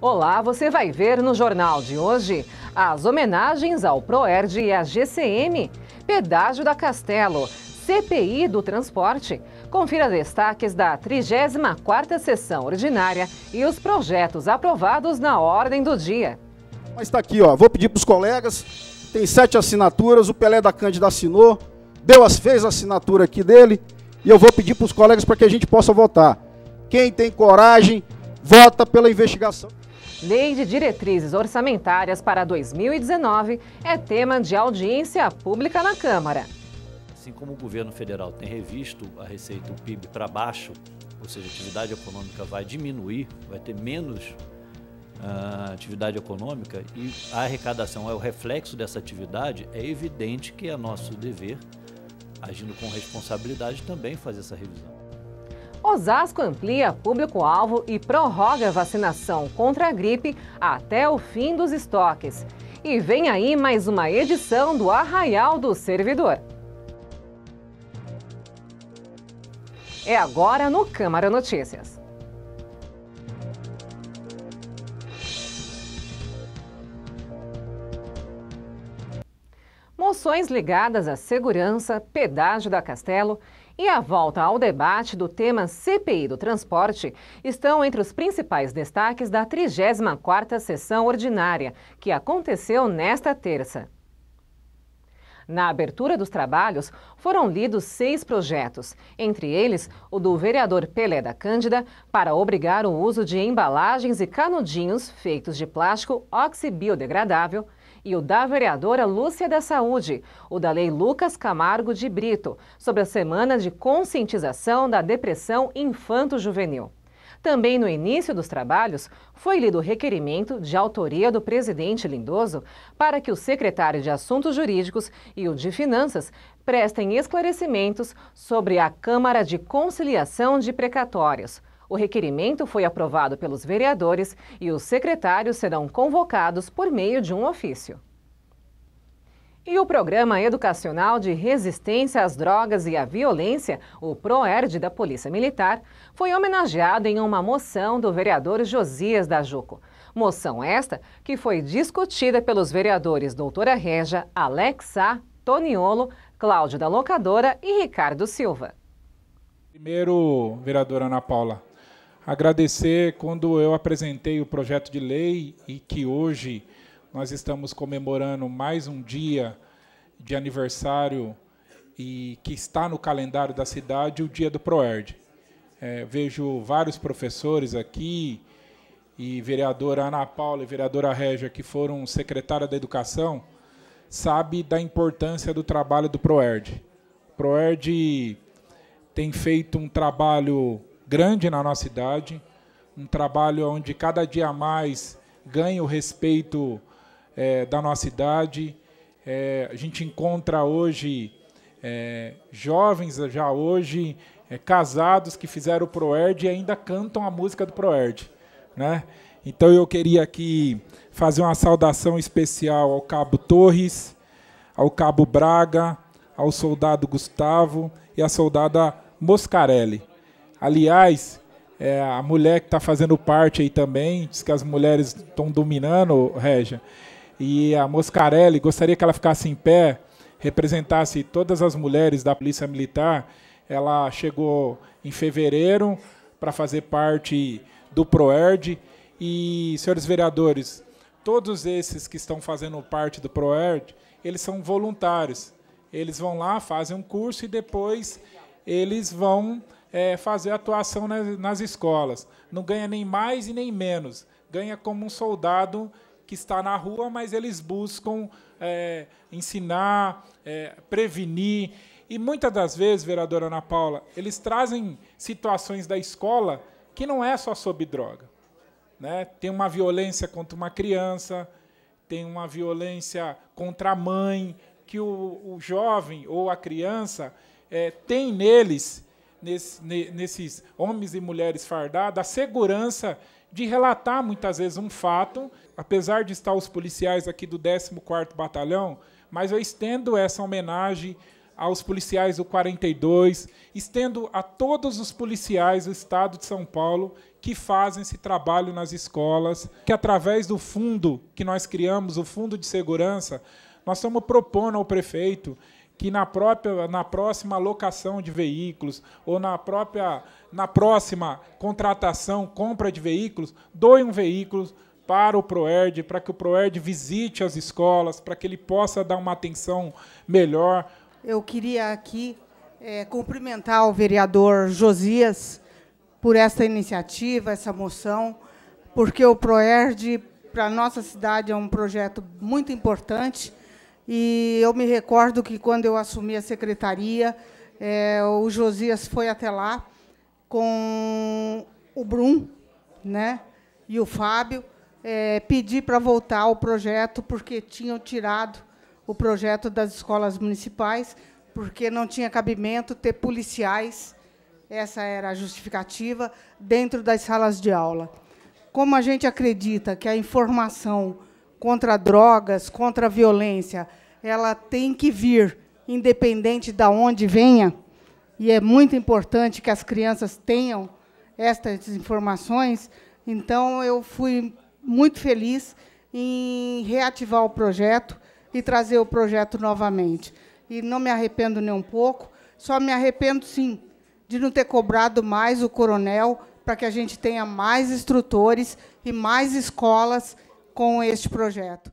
Olá, você vai ver no jornal de hoje as homenagens ao Proerd e à GCM, pedágio da Castelo, CPI do transporte. Confira destaques da 34ª sessão ordinária e os projetos aprovados na ordem do dia. Mas está aqui, ó. Vou pedir para os colegas, tem 7 assinaturas, o Pelé da Cândida assinou, fez a assinatura aqui dele, e eu vou pedir para os colegas para que a gente possa votar. Quem tem coragem, vota pela investigação. Lei de Diretrizes Orçamentárias para 2019 é tema de audiência pública na Câmara. Assim como o governo federal tem revisto a receita, o PIB para baixo, ou seja, a atividade econômica vai diminuir, vai ter menos atividade econômica e a arrecadação é o reflexo dessa atividade, é evidente que é nosso dever, agindo com responsabilidade, também fazer essa revisão. Osasco amplia público-alvo e prorroga vacinação contra a gripe até o fim dos estoques. E vem aí mais uma edição do Arraial do Servidor. É agora no Câmara Notícias. Moções ligadas à segurança, pedágio da Castelo e a volta ao debate do tema CPI do transporte estão entre os principais destaques da 34ª sessão ordinária, que aconteceu nesta terça. Na abertura dos trabalhos, foram lidos 6 projetos, entre eles o do vereador Pelé da Cândida para obrigar o uso de embalagens e canudinhos feitos de plástico oxibiodegradável, e o da vereadora Lúcia da Saúde, o da Lei Lucas Camargo de Brito, sobre a Semana de Conscientização da Depressão Infanto-Juvenil. Também no início dos trabalhos, foi lido o requerimento de autoria do presidente Lindoso para que o secretário de Assuntos Jurídicos e o de Finanças prestem esclarecimentos sobre a Câmara de Conciliação de Precatórios. O requerimento foi aprovado pelos vereadores e os secretários serão convocados por meio de um ofício. E o Programa Educacional de Resistência às Drogas e à Violência, o PROERD da Polícia Militar, foi homenageado em uma moção do vereador Josias da Juco. Moção esta que foi discutida pelos vereadores Doutora Régia, Alex Sá, Toniolo, Cláudio da Locadora e Ricardo Silva. Primeiro, vereadora Ana Paula, agradecer quando eu apresentei o projeto de lei e que hoje nós estamos comemorando mais um dia de aniversário e que está no calendário da cidade, o dia do PROERD. Vejo vários professores aqui e vereadora Ana Paula e vereadora Régia, que foram secretária da Educação, sabe da importância do trabalho do PROERD. O PROERD tem feito um trabalho grande na nossa cidade, um trabalho onde cada dia mais ganha o respeito da nossa cidade. A gente encontra hoje jovens já hoje casados que fizeram o PROERD e ainda cantam a música do PROERD, né? Então eu queria aqui fazer uma saudação especial ao Cabo Torres, ao Cabo Braga, ao soldado Gustavo e à soldada Moscarelli. Aliás, a mulher que está fazendo parte aí também, diz que as mulheres estão dominando, Régia, e a Moscarelli, gostaria que ela ficasse em pé, representasse todas as mulheres da Polícia Militar. Ela chegou em fevereiro para fazer parte do PROERD. E, senhores vereadores, todos esses que estão fazendo parte do PROERD, eles são voluntários. Eles vão lá, fazem um curso e depois eles vão fazer atuação nas escolas. Não ganha nem mais e nem menos. Ganha como um soldado que está na rua, mas eles buscam ensinar, prevenir. E muitas das vezes, vereadora Ana Paula, eles trazem situações da escola que não é só sobre droga, né? Tem uma violência contra uma criança, tem uma violência contra a mãe, que o jovem ou a criança tem neles, nesses homens e mulheres fardados, a segurança de relatar muitas vezes um fato, apesar de estar os policiais aqui do 14º Batalhão, mas eu estendo essa homenagem aos policiais do 42, estendo a todos os policiais do Estado de São Paulo que fazem esse trabalho nas escolas, que através do fundo que nós criamos, o Fundo de Segurança, nós estamos propondo ao prefeito que na próxima alocação de veículos ou na próxima contratação, compra de veículos, doe um veículo para o PROERD, para que o PROERD visite as escolas, para que ele possa dar uma atenção melhor. Eu queria aqui cumprimentar o vereador Josias por essa iniciativa, essa moção, porque o PROERD, para a nossa cidade, é um projeto muito importante. E eu me recordo que, quando eu assumi a secretaria, o Josias foi até lá com o Brum, né, e o Fábio, pedir para voltar ao projeto, porque tinham tirado o projeto das escolas municipais, porque não tinha cabimento ter policiais, essa era a justificativa, dentro das salas de aula. Como a gente acredita que a informação contra drogas, contra a violência, ela tem que vir, independente de onde venha, e é muito importante que as crianças tenham estas informações, então eu fui muito feliz em reativar o projeto e trazer o projeto novamente. E não me arrependo nem um pouco, só me arrependo, sim, de não ter cobrado mais o coronel, para que a gente tenha mais instrutores e mais escolas com este projeto.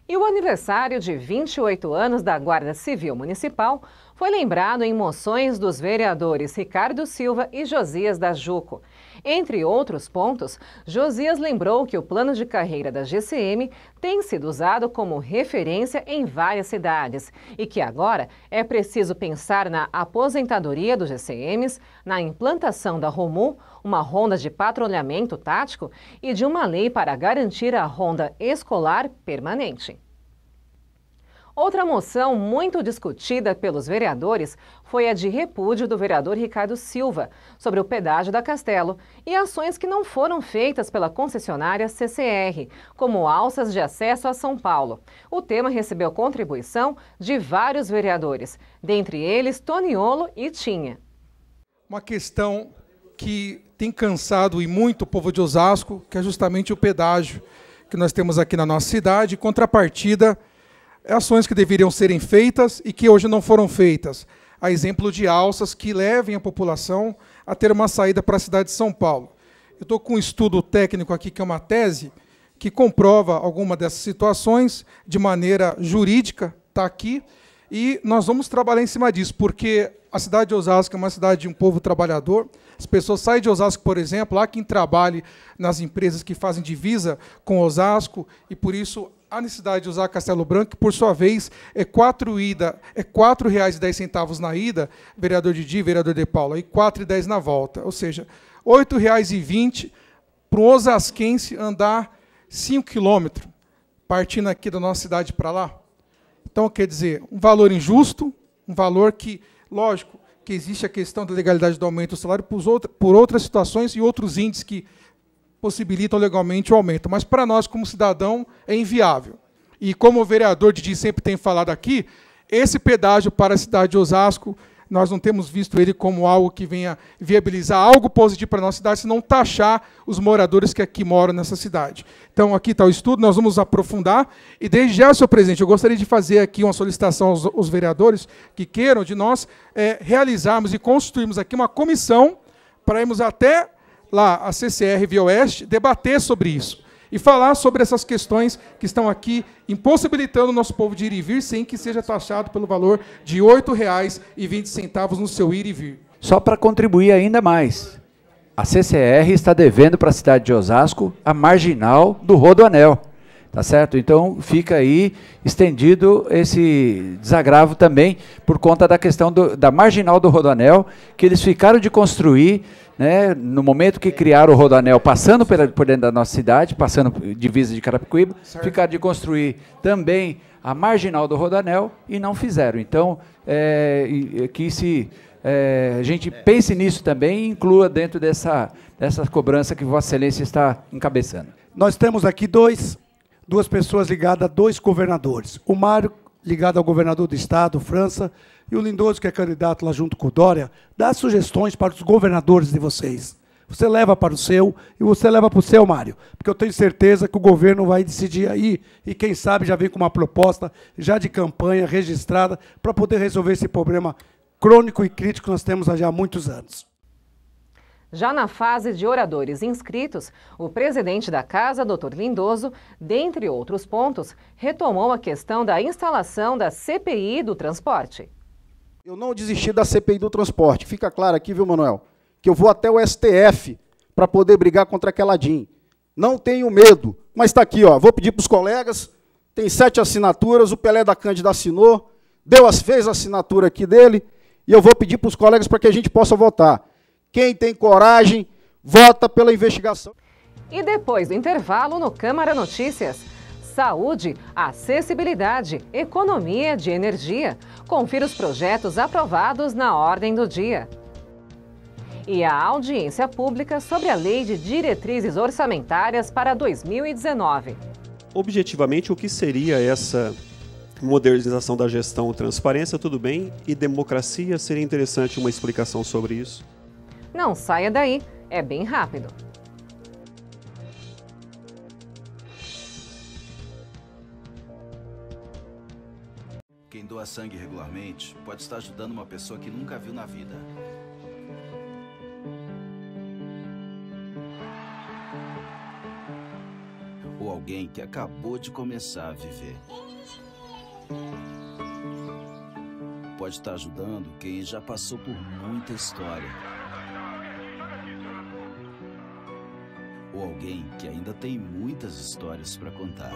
E o aniversário de 28 anos da Guarda Civil Municipal foi lembrado em moções dos vereadores Ricardo Silva e Josias da Juco. Entre outros pontos, Josias lembrou que o plano de carreira da GCM tem sido usado como referência em várias cidades e que agora é preciso pensar na aposentadoria dos GCMs, na implantação da ROMU, uma ronda de patrulhamento tático e de uma lei para garantir a ronda escolar permanente. Outra moção muito discutida pelos vereadores foi a de repúdio do vereador Ricardo Silva sobre o pedágio da Castelo e ações que não foram feitas pela concessionária CCR, como alças de acesso a São Paulo. O tema recebeu contribuição de vários vereadores, dentre eles Toniolo e Tinha. Uma questão que tem cansado e muito o povo de Osasco, que é justamente o pedágio que nós temos aqui na nossa cidade, em contrapartida, ações que deveriam serem feitas e que hoje não foram feitas. A exemplo de alças que levem a população a ter uma saída para a cidade de São Paulo. Eu estou com um estudo técnico aqui, que é uma tese, que comprova alguma dessas situações de maneira jurídica, está aqui, e nós vamos trabalhar em cima disso, porque a cidade de Osasco é uma cidade de um povo trabalhador. As pessoas saem de Osasco, por exemplo, há quem trabalhe nas empresas que fazem divisa com Osasco, e por isso a necessidade de usar Castelo Branco, que, por sua vez, é R$ 4,10 na ida, vereador Didi, vereador De Paula, e R$ 4,10 na volta. Ou seja, R$ 8,20 para um osasquense andar 5 quilômetros, partindo aqui da nossa cidade para lá. Então, quer dizer, um valor injusto, um valor que, lógico, que existe a questão da legalidade do aumento do salário por outras situações e outros índices que possibilitam legalmente o aumento. Mas, para nós, como cidadão, é inviável. E, como o vereador Didi sempre tem falado aqui, esse pedágio para a cidade de Osasco, nós não temos visto ele como algo que venha viabilizar algo positivo para a nossa cidade, senão taxar os moradores que aqui moram nessa cidade. Então, aqui está o estudo, nós vamos aprofundar. E, desde já, senhor presidente, eu gostaria de fazer aqui uma solicitação aos vereadores que queiram de nós realizarmos e constituirmos aqui uma comissão para irmos até lá, a CCR Via Oeste, debater sobre isso e falar sobre essas questões que estão aqui impossibilitando o nosso povo de ir e vir sem que seja taxado pelo valor de R$ 8,20 no seu ir e vir. Só para contribuir ainda mais, a CCR está devendo para a cidade de Osasco a marginal do Rodoanel, tá certo? Então fica aí estendido esse desagravo também por conta da questão da marginal do Rodoanel, que eles ficaram de construir, né, no momento que criaram o Rodoanel, passando por dentro da nossa cidade, passando divisa de Carapicuíba, ficaram de construir também a marginal do Rodoanel e não fizeram. Então, que a gente pense nisso também e inclua dentro dessa cobrança que Vossa Excelência está encabeçando. Nós temos aqui duas pessoas ligadas a dois governadores. O Mário, ligado ao governador do Estado, França, E o Lindoso, que é candidato lá junto com o Dória, dá sugestões para os governadores de vocês. Você leva para o seu e você leva para o seu, Mário. Porque eu tenho certeza que o governo vai decidir aí e, quem sabe, já vem com uma proposta já de campanha registrada para poder resolver esse problema crônico e crítico que nós temos já há muitos anos. Já na fase de oradores inscritos, o presidente da Casa, Dr. Lindoso, dentre outros pontos, retomou a questão da instalação da CPI do transporte. Eu não desisti da CPI do transporte. Fica claro aqui, viu, Manuel? Que eu vou até o STF para poder brigar contra aquela DIN. Não tenho medo, mas está aqui, ó. Vou pedir para os colegas, tem 7 assinaturas, o Pelé da Cândida assinou, fez a assinatura aqui dele, e eu vou pedir para os colegas para que a gente possa votar. Quem tem coragem, vota pela investigação. E depois do intervalo, no Câmara Notícias, saúde, acessibilidade, economia de energia. Confira os projetos aprovados na ordem do dia. E a audiência pública sobre a Lei de Diretrizes Orçamentárias para 2019. Objetivamente, o que seria essa modernização da gestão? Transparência, tudo bem, e democracia? Seria interessante uma explicação sobre isso. Não saia daí, é bem rápido. Quem doa sangue regularmente pode estar ajudando uma pessoa que nunca viu na vida. Ou alguém que acabou de começar a viver. Pode estar ajudando quem já passou por muita história. Ou alguém que ainda tem muitas histórias para contar.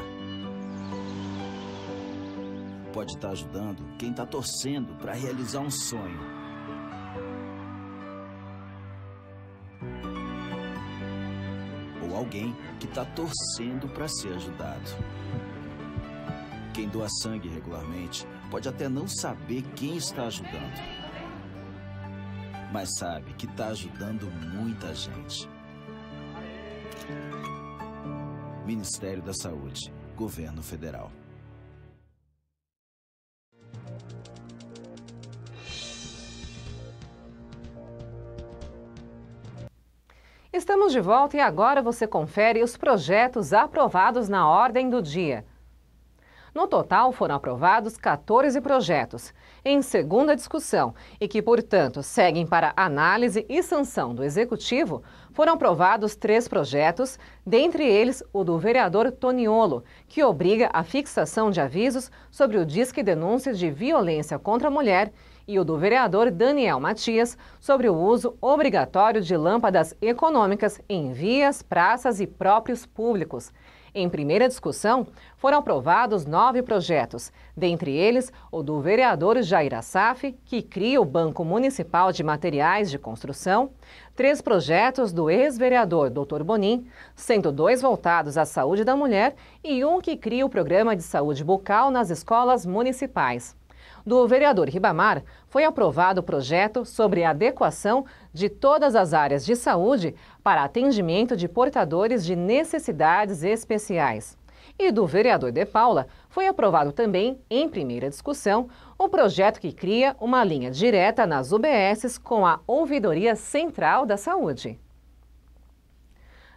Pode estar ajudando quem está torcendo para realizar um sonho. Ou alguém que está torcendo para ser ajudado. Quem doa sangue regularmente pode até não saber quem está ajudando, mas sabe que está ajudando muita gente. Ministério da Saúde, Governo Federal. Estamos de volta e agora você confere os projetos aprovados na ordem do dia. No total, foram aprovados 14 projetos, em segunda discussão, e que, portanto, seguem para análise e sanção do Executivo, foram aprovados 3 projetos, dentre eles o do vereador Toniolo, que obriga a fixação de avisos sobre o Disque Denúncia de Violência contra a Mulher, e o do vereador Daniel Matias, sobre o uso obrigatório de lâmpadas econômicas em vias, praças e próprios públicos. Em primeira discussão, foram aprovados 9 projetos, dentre eles o do vereador Jair Assaf, que cria o Banco Municipal de Materiais de Construção, 3 projetos do ex-vereador Dr. Bonin, sendo 2 voltados à saúde da mulher e 1 que cria o Programa de Saúde Bucal nas escolas municipais. Do vereador Ribamar, foi aprovado o projeto sobre a adequação de todas as áreas de saúde para atendimento de portadores de necessidades especiais. E do vereador De Paula, foi aprovado também, em primeira discussão, o projeto que cria uma linha direta nas UBSs com a Ouvidoria Central da Saúde.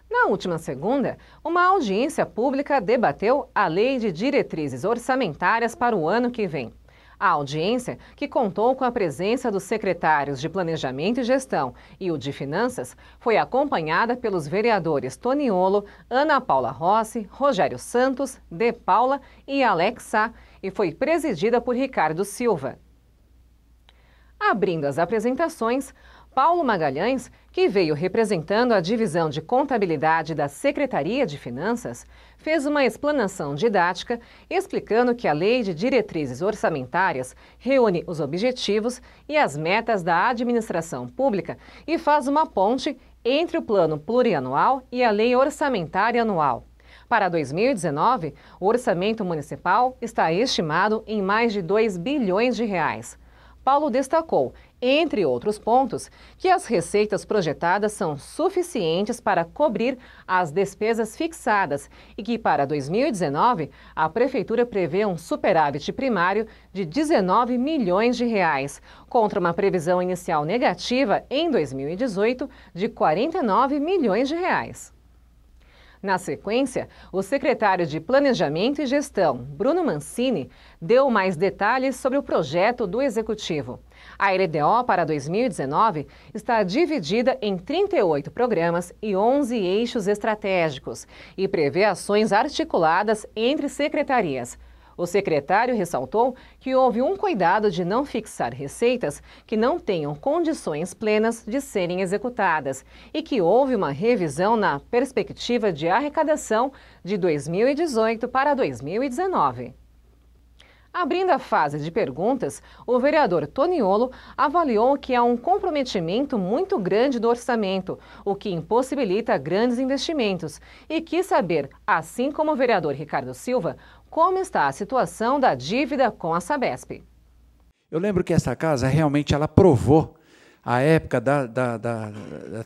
Na última segunda, uma audiência pública debateu a Lei de Diretrizes Orçamentárias para o ano que vem. A audiência, que contou com a presença dos secretários de Planejamento e Gestão e o de Finanças, foi acompanhada pelos vereadores Toniolo, Ana Paula Rossi, Rogério Santos, De Paula e Alex Sá, e foi presidida por Ricardo Silva. Abrindo as apresentações, Paulo Magalhães, que veio representando a divisão de contabilidade da Secretaria de Finanças, fez uma explanação didática explicando que a Lei de Diretrizes Orçamentárias reúne os objetivos e as metas da administração pública e faz uma ponte entre o Plano Plurianual e a Lei Orçamentária Anual. Para 2019, o orçamento municipal está estimado em mais de 2 bilhões de reais. Paulo destacou, entre outros pontos, que as receitas projetadas são suficientes para cobrir as despesas fixadas e que, para 2019, a Prefeitura prevê um superávit primário de 19 milhões de reais, contra uma previsão inicial negativa em 2018 de 49 milhões de reais. Na sequência, o secretário de Planejamento e Gestão, Bruno Mancini, deu mais detalhes sobre o projeto do Executivo. A LDO para 2019 está dividida em 38 programas e 11 eixos estratégicos e prevê ações articuladas entre secretarias. O secretário ressaltou que houve um cuidado de não fixar receitas que não tenham condições plenas de serem executadas e que houve uma revisão na perspectiva de arrecadação de 2018 para 2019. Abrindo a fase de perguntas, o vereador Toniolo avaliou que há um comprometimento muito grande do orçamento, o que impossibilita grandes investimentos, e quis saber, assim como o vereador Ricardo Silva, como está a situação da dívida com a Sabesp. Eu lembro que essa casa realmente ela aprovou a época da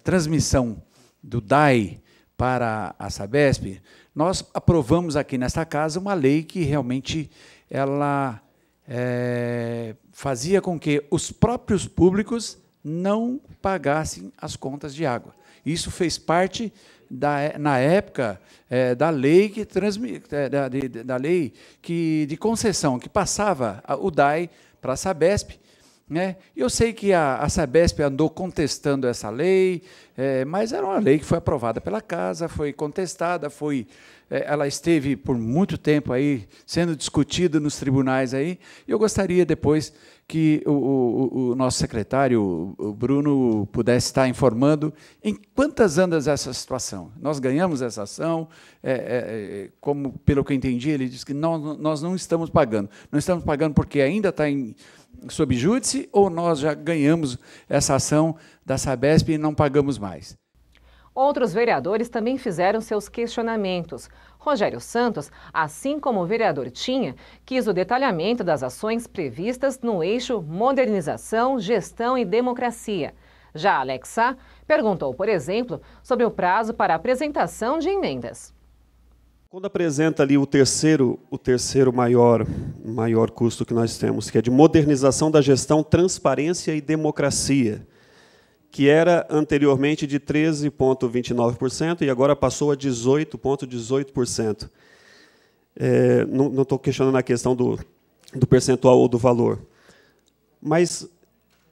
transmissão do DAI para a Sabesp. Nós aprovamos aqui nesta casa uma lei que realmente ela fazia com que os próprios públicos não pagassem as contas de água. Isso fez parte na época da lei de concessão que passava o DAI para a Sabesp, né? Eu sei que a Sabesp andou contestando essa lei, mas era uma lei que foi aprovada pela casa, foi contestada, ela esteve por muito tempo aí sendo discutida nos tribunais aí. E eu gostaria depois que o nosso secretário, o Bruno, pudesse estar informando em quantas andas essa situação. Nós ganhamos essa ação, como pelo que eu entendi, ele disse que nós não estamos pagando. Não estamos pagando porque ainda está sob júdice, ou nós já ganhamos essa ação da Sabesp e não pagamos mais. Outros vereadores também fizeram seus questionamentos. Rogério Santos, assim como o vereador Tinha, quis o detalhamento das ações previstas no eixo modernização, gestão e democracia. Já Alex Sá perguntou, por exemplo, sobre o prazo para a apresentação de emendas. Quando apresenta ali o terceiro maior custo que nós temos, que é de modernização da gestão, transparência e democracia, que era anteriormente de 13,29% e agora passou a 18,18%. Não estou questionando a questão do percentual ou do valor. Mas,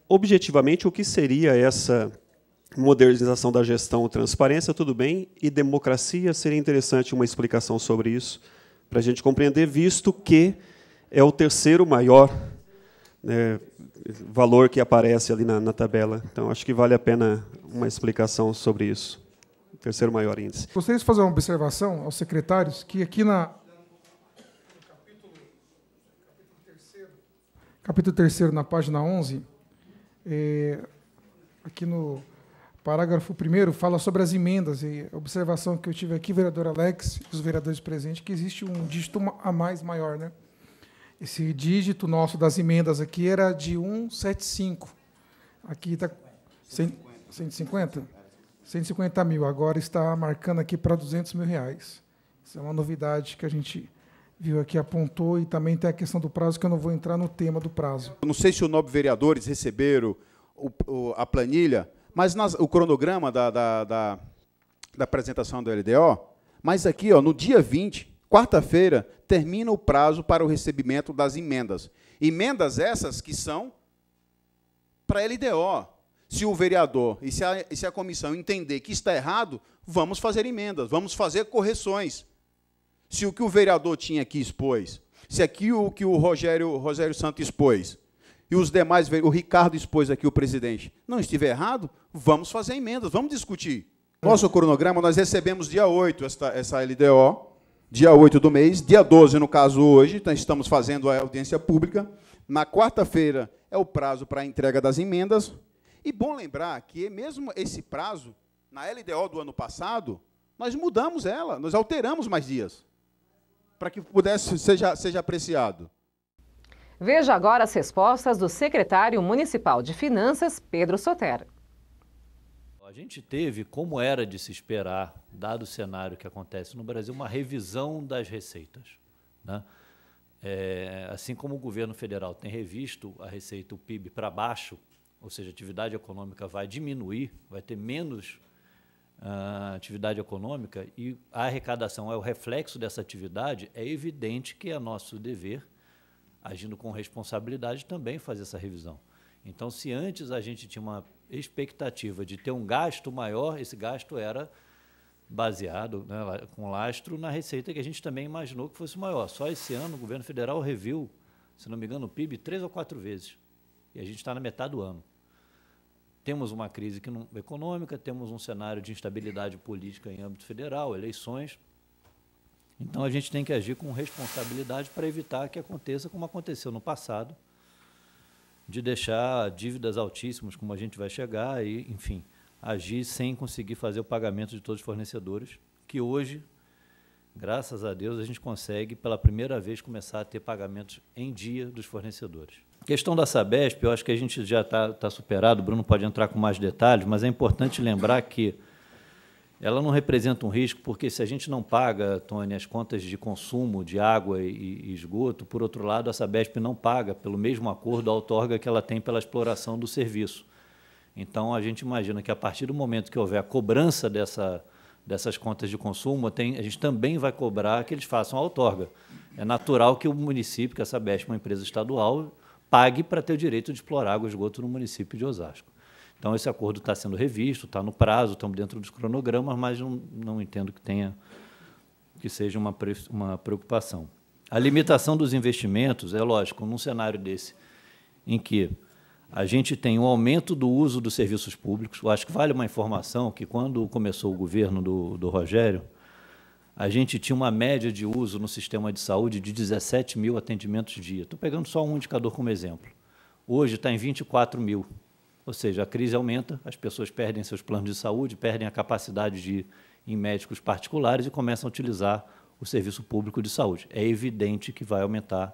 objetivamente, o que seria essa modernização da gestão, transparência, tudo bem, e democracia, seria interessante uma explicação sobre isso, para a gente compreender, visto que é o terceiro maior valor que aparece ali na tabela. Então, acho que vale a pena uma explicação sobre isso. O terceiro maior índice. Gostaria de fazer uma observação aos secretários, que aqui no capítulo 3º, na página 11, aqui no parágrafo 1º, fala sobre as emendas. E a observação que eu tive aqui, vereador Alex, e os vereadores presentes, que existe um dígito a mais maior, né? Esse dígito nosso das emendas aqui era de 175. Aqui está 150? 150 mil. Agora está marcando aqui para 200 mil reais. Isso é uma novidade que a gente viu aqui, apontou, e também tem a questão do prazo, que eu não vou entrar no tema do prazo. Eu não sei se os nobres vereadores receberam a planilha, mas o cronograma da apresentação do LDO, mas aqui, no dia 20, quarta-feira, termina o prazo para o recebimento das emendas. Emendas essas que são para a LDO. Se o vereador e se a comissão entender que está errado, vamos fazer emendas, vamos fazer correções. Se o que o vereador tinha aqui expôs, se aqui o que o Rogério Santos expôs, e os demais, o Ricardo expôs aqui, o presidente, não estiver errado, vamos fazer emendas, vamos discutir. Nosso cronograma, nós recebemos dia 8 essa LDO, dia 8 do mês, dia 12, no caso, hoje, então estamos fazendo a audiência pública. Na quarta-feira é o prazo para a entrega das emendas. E bom lembrar que mesmo esse prazo, na LDO do ano passado, nós mudamos ela, nós alteramos mais dias, para que seja apreciado. Veja agora as respostas do secretário municipal de Finanças, Pedro Sotero. A gente teve, como era de se esperar, dado o cenário que acontece no Brasil, uma revisão das receitas, né? Assim como o governo federal tem revisto a receita, o PIB, para baixo, ou seja, a atividade econômica vai diminuir, vai ter menos atividade econômica e a arrecadação é o reflexo dessa atividade, é evidente que é nosso dever, agindo com responsabilidade, também fazer essa revisão. Então, se antes a gente tinha uma expectativa de ter um gasto maior, esse gasto era baseado, né, com lastro na receita que a gente também imaginou que fosse maior. Só esse ano o governo federal reviu, se não me engano, o PIB 3 ou 4 vezes. E a gente está na metade do ano. Temos uma crise econômica, temos um cenário de instabilidade política em âmbito federal, eleições. Então, a gente tem que agir com responsabilidade para evitar que aconteça como aconteceu no passado, de deixar dívidas altíssimas, como a gente vai chegar, e, enfim, agir sem conseguir fazer o pagamento de todos os fornecedores, que hoje, graças a Deus, a gente consegue, pela primeira vez, começar a ter pagamentos em dia dos fornecedores. A questão da Sabesp, eu acho que a gente já está superado, o Bruno pode entrar com mais detalhes, mas é importante lembrar que ela não representa um risco, porque se a gente não paga, Tony, as contas de consumo de água e esgoto, por outro lado, a Sabesp não paga, pelo mesmo acordo, a outorga que ela tem pela exploração do serviço. Então, a gente imagina que, a partir do momento que houver a cobrança dessas contas de consumo, a gente também vai cobrar que eles façam a outorga. É natural que o município, que a Sabesp, uma empresa estadual, pague para ter o direito de explorar água e esgoto no município de Osasco. Então, esse acordo está sendo revisto, está no prazo, estamos dentro dos cronogramas, mas não entendo que seja uma preocupação. A limitação dos investimentos, é lógico, num cenário desse, em que a gente tem um aumento do uso dos serviços públicos. Eu acho que vale uma informação que, quando começou o governo do Rogério, a gente tinha uma média de uso no sistema de saúde de 17 mil atendimentos dia. Estou pegando só um indicador como exemplo. Hoje está em 24 mil. Ou seja, a crise aumenta, as pessoas perdem seus planos de saúde, perdem a capacidade de ir em médicos particulares e começam a utilizar o serviço público de saúde. É evidente que vai aumentar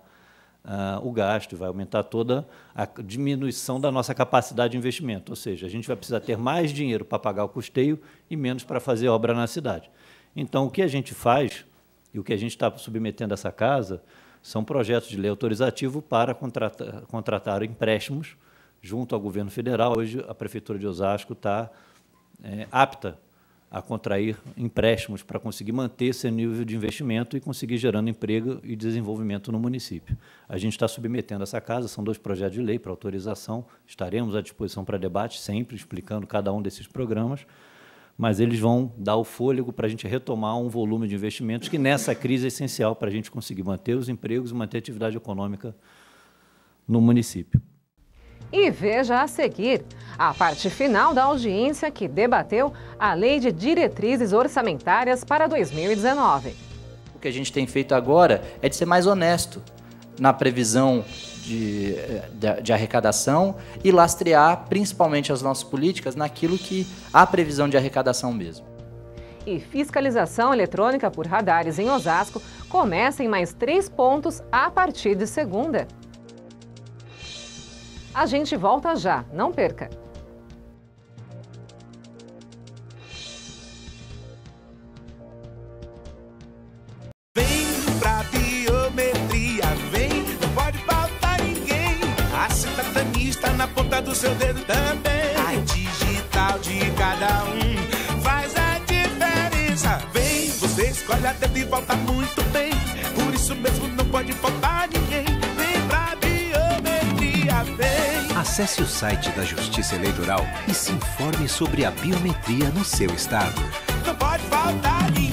o gasto, vai aumentar toda a diminuição da nossa capacidade de investimento. Ou seja, a gente vai precisar ter mais dinheiro para pagar o custeio e menos para fazer obra na cidade. Então, o que a gente faz, e o que a gente está submetendo a essa casa, são projetos de lei autorizativo para contratar empréstimos junto ao governo federal. Hoje, a Prefeitura de Osasco está apta a contrair empréstimos para conseguir manter esse nível de investimento e conseguir gerando emprego e desenvolvimento no município. A gente está submetendo essa casa, são 2 projetos de lei para autorização, estaremos à disposição para debate, sempre explicando cada um desses programas, mas eles vão dar o fôlego para a gente retomar um volume de investimentos que, nessa crise, é essencial para a gente conseguir manter os empregos e manter a atividade econômica no município. E veja a seguir a parte final da audiência que debateu a Lei de Diretrizes Orçamentárias para 2019. O que a gente tem feito agora é de ser mais honesto na previsão de arrecadação e lastrear principalmente as nossas políticas naquilo que há previsão de arrecadação mesmo. E fiscalização eletrônica por radares em Osasco começa em mais 3 pontos a partir de segunda. A gente volta já, não perca! Vem pra biometria, vem, não pode faltar ninguém. A cidadania está na ponta do seu dedo também. A digital de cada um faz a diferença. Vem, você escolhe a dedo e volta muito bem. Por isso mesmo não pode faltar ninguém. Vem pra biometria, vem. Acesse o site da Justiça Eleitoral e se informe sobre a biometria no seu estado. Não pode faltar ninguém.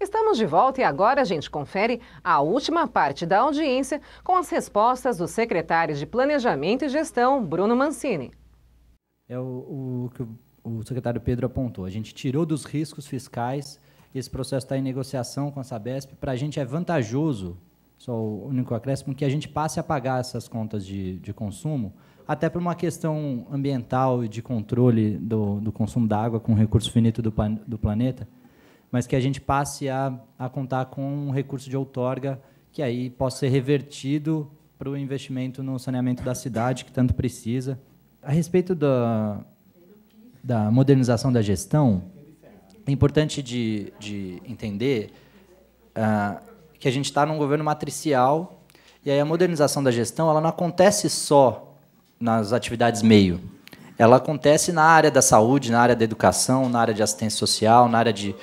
Estamos de volta e agora a gente confere a última parte da audiência com as respostas do secretário de Planejamento e Gestão, Bruno Mancini. É o que o secretário Pedro apontou. A gente tirou dos riscos fiscais. Esse processo está em negociação com a Sabesp. Para a gente é vantajoso, só o único acréscimo, que a gente passe a pagar essas contas de consumo até por uma questão ambiental e de controle do consumo da água com o recurso finito do planeta, mas que a gente passe a contar com um recurso de outorga que aí possa ser revertido para o investimento no saneamento da cidade, que tanto precisa. A respeito da modernização da gestão, é importante de entender que a gente está num governo matricial, e aí a modernização da gestão ela não acontece só nas atividades meio. Ela acontece na área da saúde, na área da educação, na área de assistência social, na área de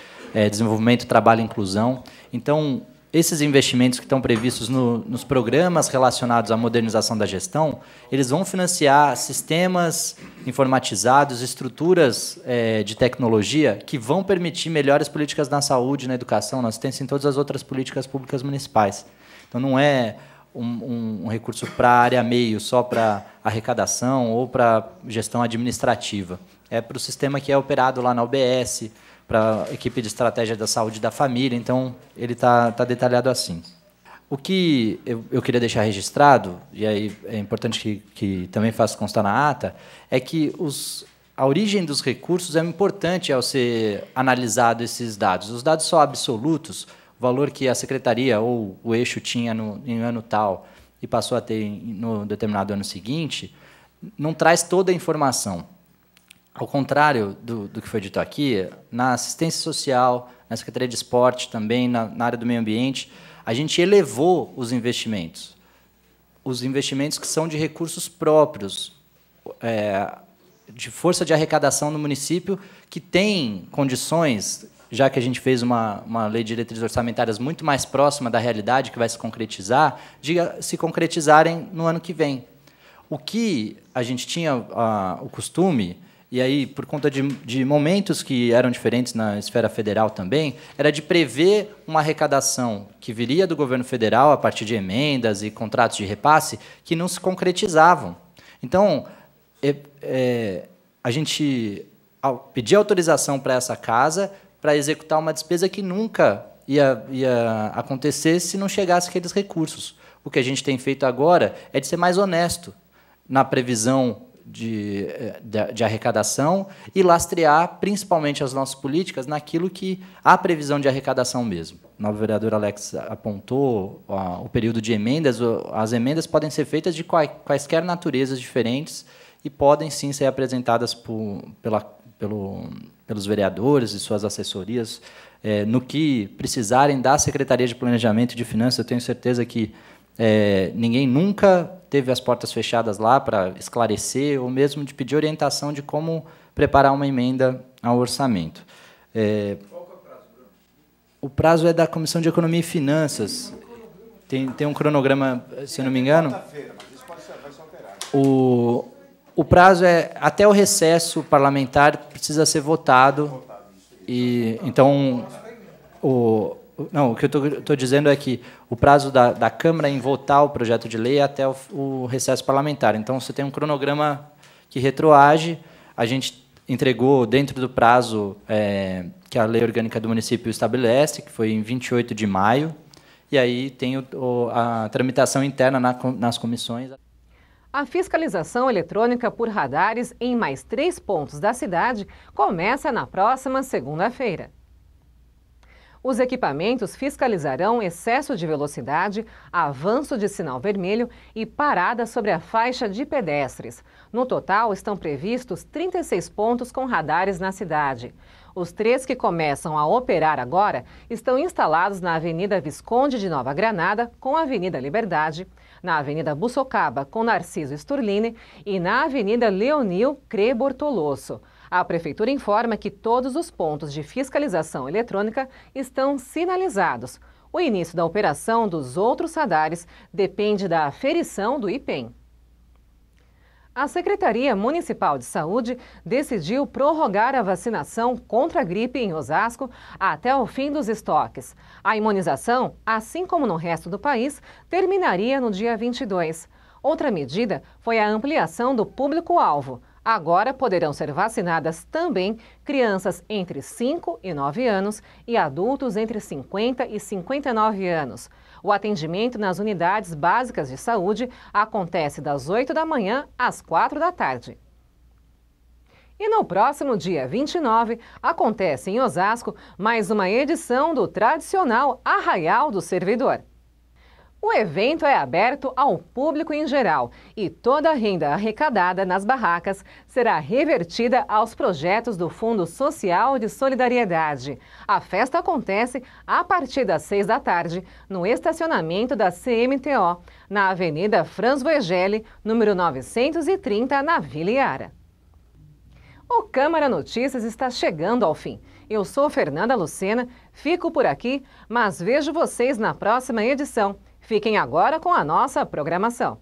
desenvolvimento, trabalho e inclusão. Então, esses investimentos que estão previstos nos programas relacionados à modernização da gestão, eles vão financiar sistemas informatizados, estruturas de tecnologia que vão permitir melhores políticas na saúde, na educação, na assistência e em todas as outras políticas públicas municipais. Então, não é um recurso para a área meio, só para arrecadação ou para gestão administrativa. É para o sistema que é operado lá na UBS, para a equipe de estratégia da saúde da família, então ele está detalhado assim. O que eu queria deixar registrado, e aí é importante que também faça constar na ata, é que a origem dos recursos é importante ao ser analisado esses dados. Os dados são absolutos, o valor que a secretaria ou o eixo tinha em ano tal e passou a ter no determinado ano seguinte, não traz toda a informação. Ao contrário do que foi dito aqui, na assistência social, na Secretaria de Esporte, também na área do meio ambiente, a gente elevou os investimentos que são de recursos próprios, de força de arrecadação no município, que tem condições, já que a gente fez uma lei de diretrizes orçamentárias muito mais próxima da realidade, que vai se concretizar, de se concretizarem no ano que vem. O que a gente tinha o costume, e aí, por conta de momentos que eram diferentes na esfera federal também, era de prever uma arrecadação que viria do governo federal a partir de emendas e contratos de repasse que não se concretizavam. Então, a gente pedia autorização para essa casa para executar uma despesa que nunca ia acontecer se não chegasse aqueles recursos. O que a gente tem feito agora é de ser mais honesto na previsão de arrecadação e lastrear principalmente as nossas políticas naquilo que há previsão de arrecadação mesmo. O novo vereador Alex apontou o período de emendas. As emendas podem ser feitas de quaisquer naturezas diferentes e podem, sim, ser apresentadas pelos vereadores e suas assessorias no que precisarem da Secretaria de Planejamento e de Finanças. Eu tenho certeza que ninguém nunca teve as portas fechadas lá para esclarecer ou mesmo de pedir orientação de como preparar uma emenda ao orçamento. Qual que é o prazo, Bruno? O prazo é da Comissão de Economia e Finanças. Tem um cronograma, se eu não me engano. O prazo é até o recesso parlamentar, precisa ser votado. E então o que eu estou dizendo é que o prazo da Câmara em votar o projeto de lei é até o recesso parlamentar. Então, você tem um cronograma que retroage. A gente entregou dentro do prazo que a Lei Orgânica do Município estabelece, que foi em 28 de maio, e aí tem a tramitação interna nas comissões. A fiscalização eletrônica por radares em mais 3 pontos da cidade começa na próxima segunda-feira. Os equipamentos fiscalizarão excesso de velocidade, avanço de sinal vermelho e parada sobre a faixa de pedestres. No total, estão previstos 36 pontos com radares na cidade. Os 3 que começam a operar agora estão instalados na Avenida Visconde de Nova Granada, com a Avenida Liberdade, na Avenida Bussocaba, com Narciso Sturline e na Avenida Leonil Cre Bortolosso. A Prefeitura informa que todos os pontos de fiscalização eletrônica estão sinalizados. O início da operação dos outros radares depende da aferição do IPEM. A Secretaria Municipal de Saúde decidiu prorrogar a vacinação contra a gripe em Osasco até o fim dos estoques. A imunização, assim como no resto do país, terminaria no dia 22. Outra medida foi a ampliação do público-alvo. Agora poderão ser vacinadas também crianças entre 5 e 9 anos e adultos entre 50 e 59 anos. O atendimento nas unidades básicas de saúde acontece das 8 da manhã às 4 da tarde. E no próximo dia 29, acontece em Osasco mais uma edição do tradicional Arraial do Servidor. O evento é aberto ao público em geral e toda a renda arrecadada nas barracas será revertida aos projetos do Fundo Social de Solidariedade. A festa acontece a partir das 6 da tarde no estacionamento da CMTO, na Avenida Franz Voegeli, número 930, na Vila Iara. O Câmara Notícias está chegando ao fim. Eu sou Fernanda Lucena, fico por aqui, mas vejo vocês na próxima edição. Fiquem agora com a nossa programação.